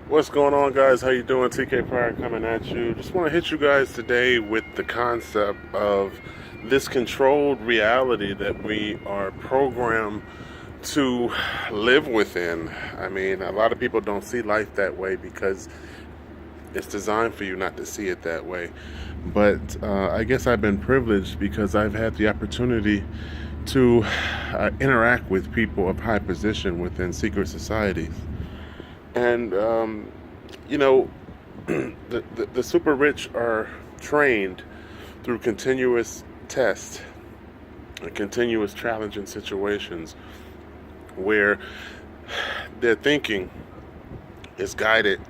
What's going on, guys? How you doing? TK Pryor coming at you. Just want to hit you guys today with the concept of this controlled reality that we are programmed to live within. I mean, a lot of people don't see life that way because it's designed for you not to see it that way. But I guess I've been privileged because I've had the opportunity to interact with people of high position within secret societies. And, you know, the super rich are trained through continuous tests and continuous challenging situations where their thinking is guided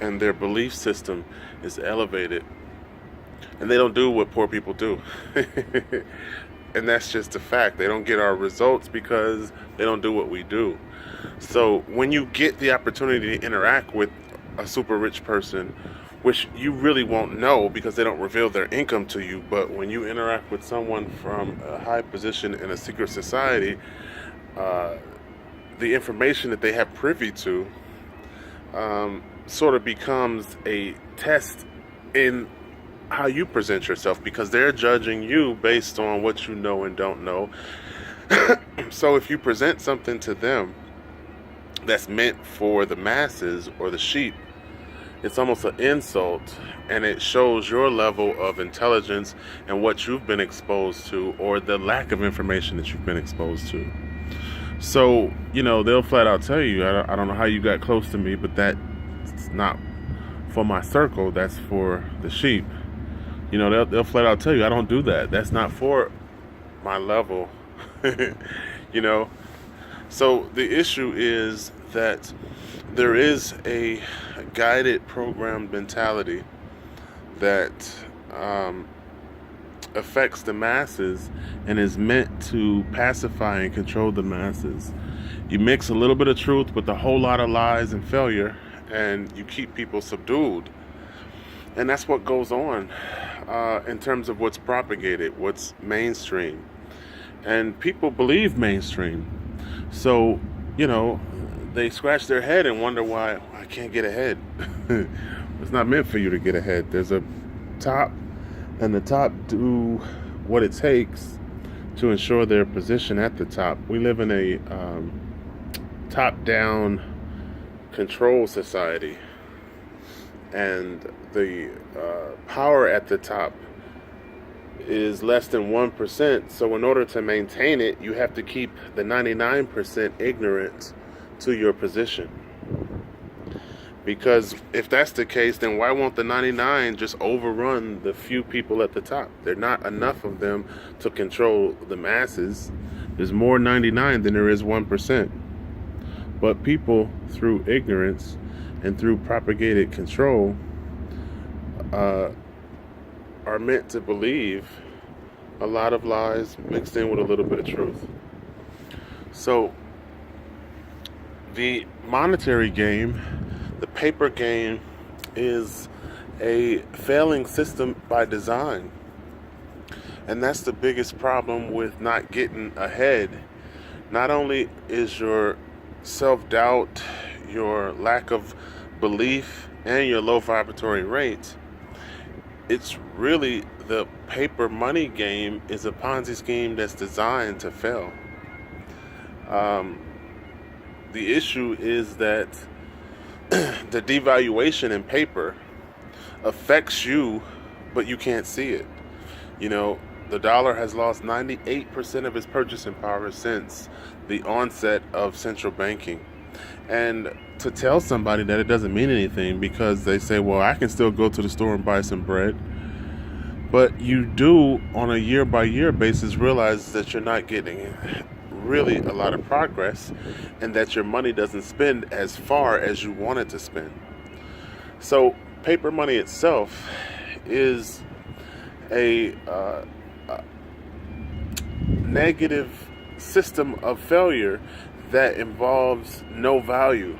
and their belief system is elevated. And they don't do what poor people do. And that's just a fact. They don't get our results because they don't do what we do. So when you get the opportunity to interact with a super rich person, which you really won't know because they don't reveal their income to you, but when you interact with someone from a high position in a secret society, the information that they have privy to sort of becomes a test in how you present yourself because they're judging you based on what you know and don't know. So if you present something to them that's meant for the masses or the sheep, it's almost an insult, and it shows your level of intelligence and what you've been exposed to or the lack of information that you've been exposed to. So, they'll flat out tell you, I don't know how you got close to me, but that's not for my circle, that's for the sheep. They'll flat out tell you, I don't do that. That's not for my level. you know so the issue is that there is a guided programmed mentality that affects the masses and is meant to pacify and control the masses. You mix a little bit of truth with a whole lot of lies and failure, and you keep people subdued. And that's what goes on in terms of what's propagated, what's mainstream. And people believe mainstream. So, they scratch their head and wonder why I can't get ahead. It's not meant for you to get ahead. There's a top, and the top do what it takes to ensure their position at the top. We live in a top-down control society. And the power at the top is less than 1%. So in order to maintain it, you have to keep the 99% ignorant to your position. Because if that's the case, then why won't the 99 just overrun the few people at the top? There are not enough of them to control the masses. There's more 99 than there is 1%. But people, through ignorance and through propagated control, are meant to believe a lot of lies mixed in with a little bit of truth. So the monetary game, the paper game, is a failing system by design. And that's the biggest problem with not getting ahead. Not only is your self-doubt, your lack of belief, and your low vibratory rates, it's really the paper money game is a Ponzi scheme that's designed to fail. The issue is that the devaluation in paper affects you, but you can't see it. The dollar has lost 98% of its purchasing power since the onset of central banking. And to tell somebody that it doesn't mean anything because they say, well, I can still go to the store and buy some bread. But you do, on a year-by-year basis, realize that you're not getting really a lot of progress and that your money doesn't spend as far as you want it to spend. So paper money itself is a negative system of failure that involves no value.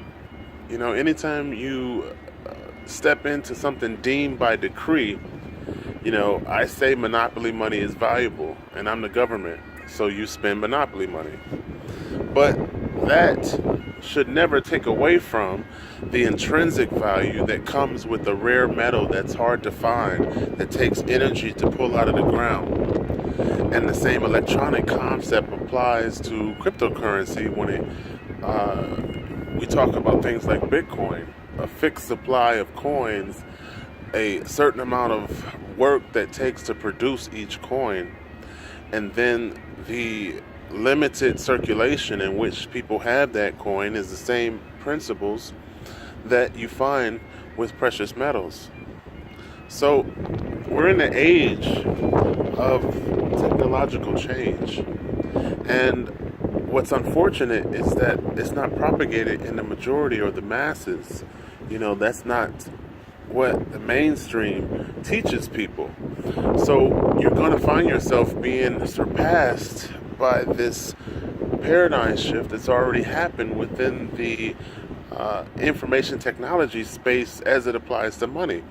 Anytime you step into something deemed by decree, I say monopoly money is valuable and I'm the government, so you spend monopoly money. But that should never take away from the intrinsic value that comes with a rare metal that's hard to find, that takes energy to pull out of the ground. And the same electronic concept applies to cryptocurrency when we talk about things like Bitcoin, a fixed supply of coins, a certain amount of work that takes to produce each coin, and then the limited circulation in which people have that coin is the same principles that you find with precious metals. So we're in the age of technological change, and what's unfortunate is that it's not propagated in the majority or the masses. That's not what the mainstream teaches people. So you're going to find yourself being surpassed by this paradigm shift that's already happened within the information technology space as it applies to money.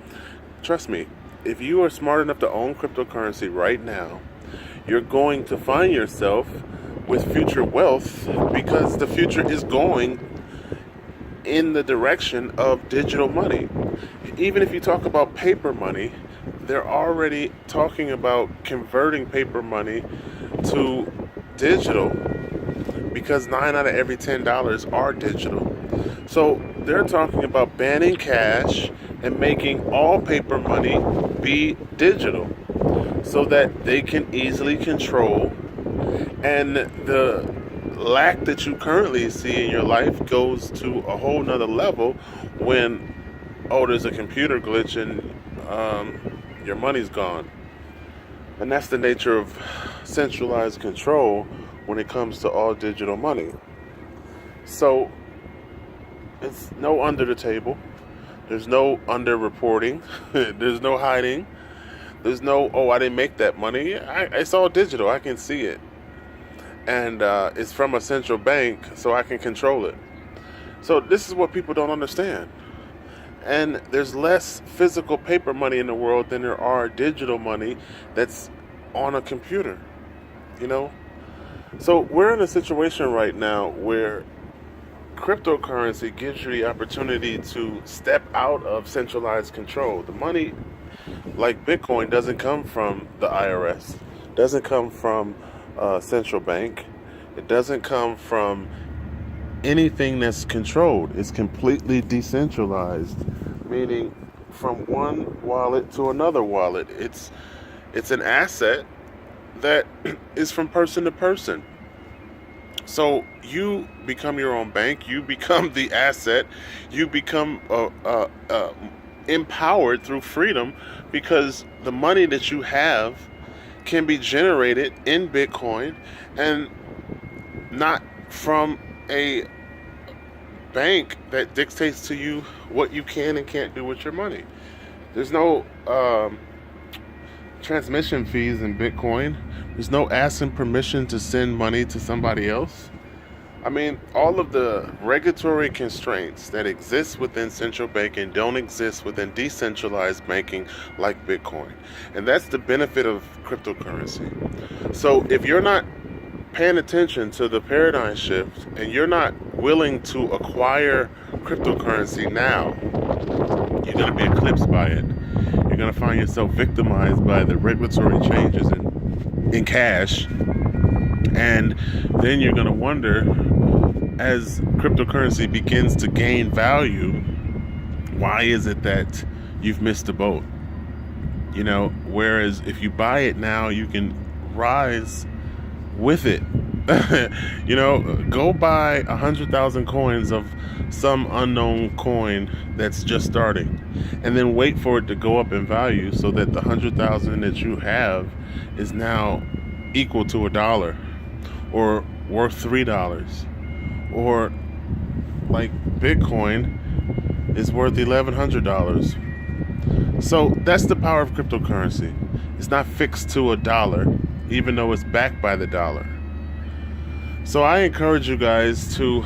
Trust me, if you are smart enough to own cryptocurrency right now, you're going to find yourself with future wealth, because the future is going in the direction of digital money. Even if you talk about paper money, they're already talking about converting paper money to digital, because 9 out of every $10 are digital. So they're talking about banning cash and making all paper money be digital, so that they can easily control, and the lack that you currently see in your life goes to a whole nother level when, there's a computer glitch and your money's gone. And that's the nature of centralized control when it comes to all digital money. So it's no under the table. There's no under reporting. There's no hiding. There's no, I didn't make that money. It's all digital. I can see it. And it's from a central bank, so I can control it. So this is what people don't understand. And there's less physical paper money in the world than there are digital money that's on a computer. So we're in a situation right now where cryptocurrency gives you the opportunity to step out of centralized control. The money, like Bitcoin, doesn't come from the IRS, doesn't come from a central bank, it doesn't come from anything that's controlled. It's completely decentralized, meaning from one wallet to another wallet. It's an asset that is from person to person. So you become your own bank, you become the asset, you become empowered through freedom, because the money that you have can be generated in Bitcoin and not from a bank that dictates to you what you can and can't do with your money. There's no transmission fees in Bitcoin. There's no asking permission to send money to somebody else. I mean, all of the regulatory constraints that exist within central banking don't exist within decentralized banking like Bitcoin. And that's the benefit of cryptocurrency. So if you're not paying attention to the paradigm shift and you're not willing to acquire cryptocurrency now, you're going to be eclipsed by it. You're going to find yourself victimized by the regulatory changes in cash. And then you're going to wonder, as cryptocurrency begins to gain value, why is it that you've missed the boat? Whereas if you buy it now, you can rise with it. Go buy 100,000 coins of some unknown coin that's just starting, and then wait for it to go up in value so that the 100,000 that you have is now equal to $1 or worth $3, or like Bitcoin is worth $1,100. So that's the power of cryptocurrency. It's not fixed to $1, even though it's backed by the dollar. So I encourage you guys to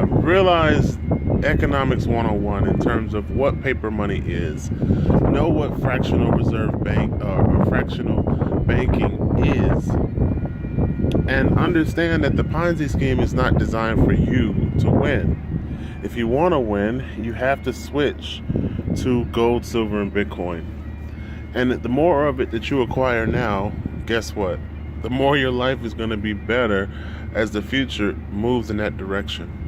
realize economics 101 in terms of what paper money is. Know what fractional reserve bank or fractional banking is. And understand that the Ponzi scheme is not designed for you to win. If you want to win, you have to switch to gold, silver, and Bitcoin. And the more of it that you acquire now, guess what? The more your life is going to be better as the future moves in that direction.